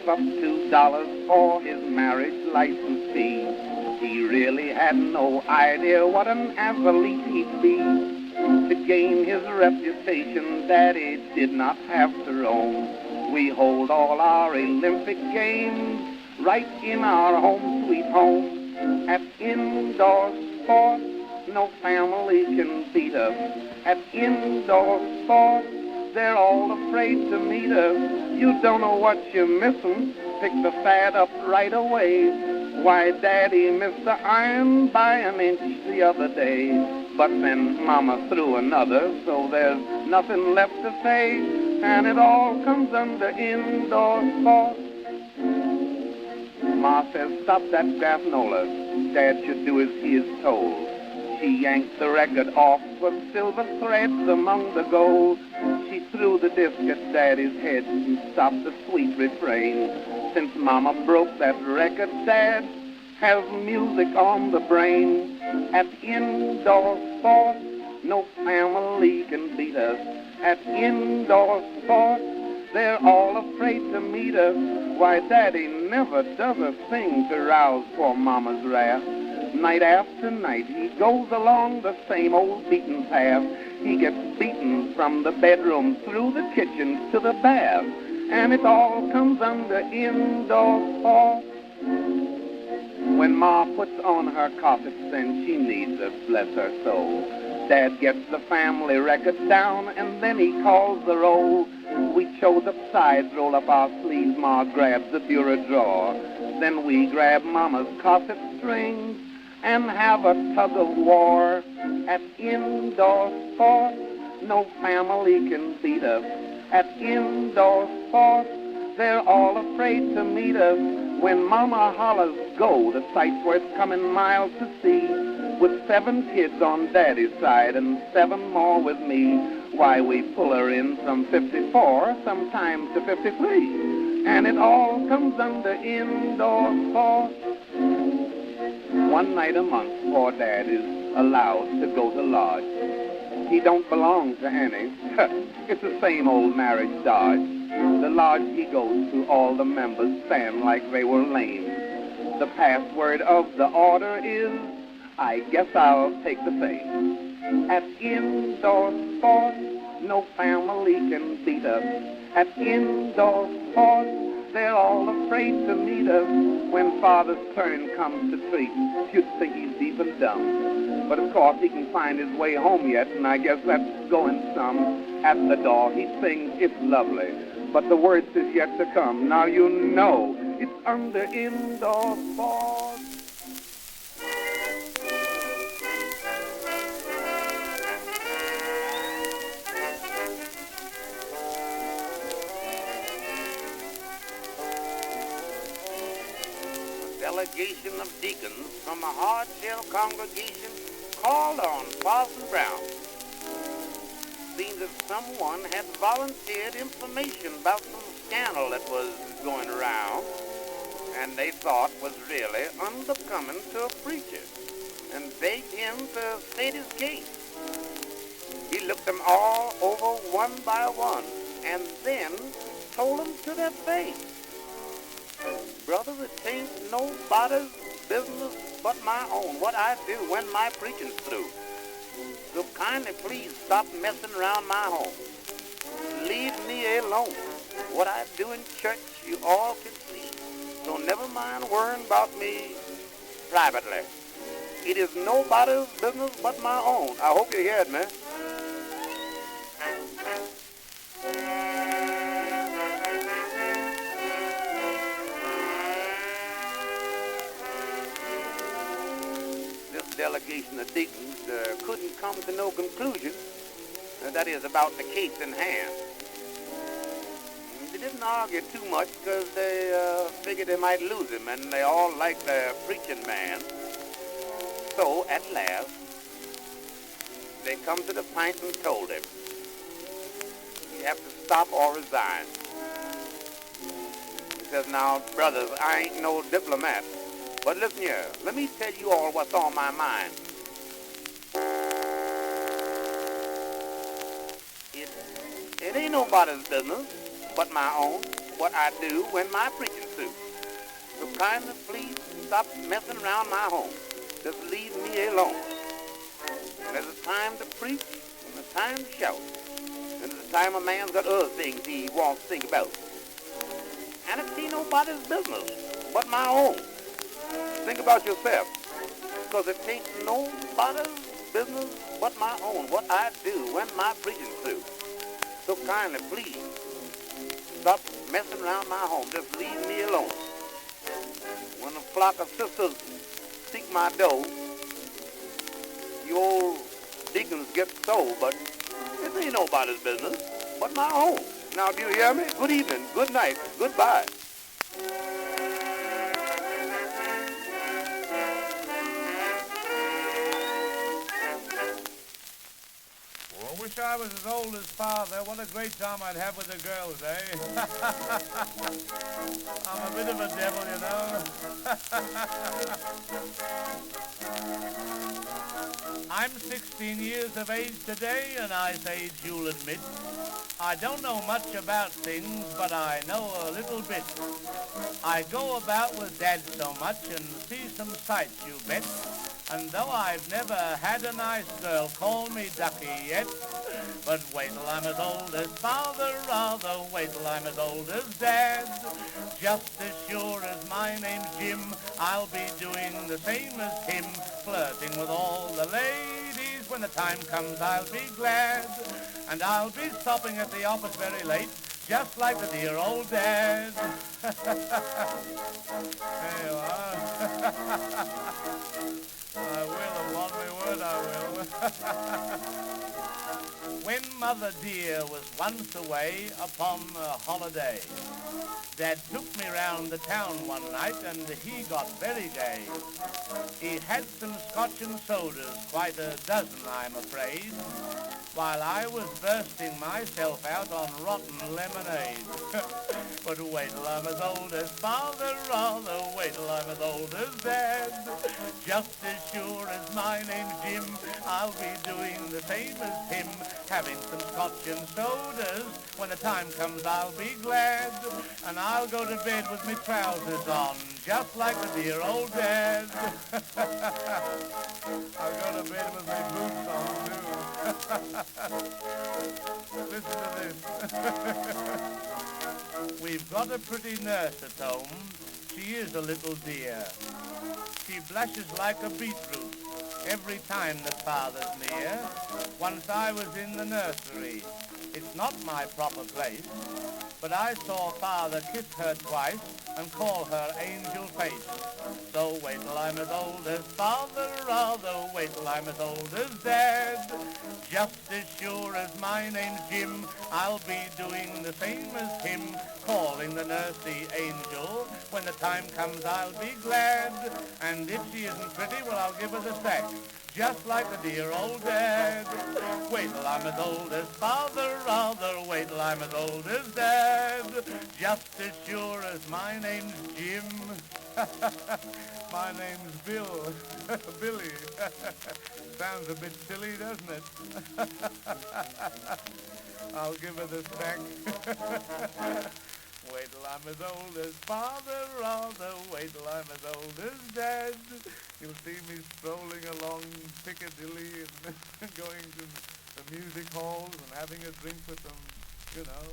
save up $2 for his marriage license fee. He really had no idea what an athlete he'd be. To gain his reputation, Daddy did not have to roam. We hold all our Olympic games right in our home sweet home. At indoor sports, no family can beat us. At indoor sports, they're all afraid to meet us. You don't know what you're missing. Pick the fad up right away. Why, Daddy missed the iron by an inch the other day. But then Mama threw another, so there's nothing left to say. And it all comes under indoor sports. Ma says, stop that granola. Dad should do as he is told. She yanked the record off with silver threads among the gold. She threw the disc at Daddy's head and stopped the sweet refrain. Since Mama broke that record, Dad has music on the brain. At indoor sports, no family can beat us. At indoor sports, they're all afraid to meet us. Why, Daddy never does a thing to rouse poor Mama's wrath. Night after night, he goes along the same old beaten path. He gets beaten from the bedroom through the kitchen to the bath. And it all comes under indoor sports. When Ma puts on her corsets, then she needs us, bless her soul. Dad gets the family record down, and then he calls the roll. We chose up sides, roll up our sleeves, Ma grabs the bureau drawer. Then we grab Mama's corset strings and have a tug of war. At indoor sports, no family can beat us. At indoor sports, they're all afraid to meet us. When Mama hollers go, the sight's worth coming miles to see. With 7 kids on Daddy's side and 7 more with me, why, we pull her in from 54, sometimes to 53. And it all comes under indoor sports. One night a month, poor Dad is allowed to go to lodge. He don't belong to any. It's the same old marriage dodge. The lodge he goes to, all the members stand like they were lame. The password of the order is, I guess I'll take the fame. At indoor sports, no family can beat us. At indoor sports, they're all afraid to meet us. When Father's turn comes to treat, you'd think he's deep and dumb. But of course he can find his way home yet, and I guess that's going some. At the door he sings, it's lovely, but the worst is yet to come. Now you know it's under indoor sports. Delegation of deacons from a hard-shell congregation called on Parson Brown. Seems that someone had volunteered information about some scandal that was going around, and they thought was really unbecoming to a preacher, and begged him to state his case. He looked them all over one by one, and then told them to their face, brother, it ain't nobody's business but my own, what I do when my preaching's through. So kindly please stop messing around my home. Leave me alone. What I do in church you all can see. So never mind worrying about me privately. It is nobody's business but my own. I hope you heard me. Delegation of deacons couldn't come to no conclusion, that is, about the case in hand. They didn't argue too much because they figured they might lose him, and they all liked their preaching man. So, at last, they come to the point and told him, you have to stop or resign. He says, now, brothers, I ain't no diplomat. But listen here, let me tell you all what's on my mind. It ain't nobody's business but my own. what I do when my preaching suits. So kindly please stop messing around my home. Just leave me alone. There's a time to preach and a time to shout. And there's a time a man's got other things he wants to think about. And it ain't nobody's business but my own. Think about yourself. Because it ain't nobody's business but my own. What I do when my preaching suits. So kindly please stop messing around my home. Just leave me alone. When a flock of sisters seek my door, you old deacons get so, but it ain't nobody's business but my own. Now, do you hear me? Good evening, good night, goodbye. I wish I was as old as Father. What a great time I'd have with the girls, eh? I'm a bit of a devil, you know. I'm 16 years of age today, and I say you'll admit I don't know much about things, but I know a little bit. I go about with Dad so much and see some sights, you bet. And though I've never had a nice girl call me Ducky yet, but wait till I'm as old as Father, rather wait till I'm as old as Dad. Just as sure as my name's Jim, I'll be doing the same as him, flirting with all the ladies. When the time comes, I'll be glad, and I'll be stopping at the office very late, just like the dear old Dad. There you are. I will, upon my word I will. When Mother dear was once away upon a holiday, Dad took me round the town one night and he got very gay. He had some scotch and sodas, quite a dozen I'm afraid, while I was bursting myself out on rotten lemonade. But wait till I'm as old as Father, rather wait till I'm as old as Dad. Just as sure as my name's Jim, I'll be doing the same as him, having some scotch and sodas. When the time comes, I'll be glad, and I'll go to bed with my trousers on, just like the dear old Dad. I'll go to bed with my boots on, too. Listen to this. We've got a pretty nurse at home. She is a little dear. She blushes like a beetroot every time that Father's near. Once I was in the nursery. It's not my proper place, but I saw Father kiss her twice and call her angel face. So wait till I'm as old as Father, rather wait till I'm as old as Dad. Just as sure as my name's Jim, I'll be doing the same as him, calling the nurse the angel. When the time comes, I'll be glad, and if she isn't pretty, well, I'll give her the sack, just like the dear old Dad. Wait till I'm as old as Father, rather wait till I'm as old as Dad. Just as sure as my name's Jim. My name's Bill. Billy. Sounds a bit silly, doesn't it? I'll give her the sack. Wait till I'm as old as Father, rather wait till I'm as old as Dad. You'll see me strolling along Piccadilly and going to the music halls and having a drink with them, you know.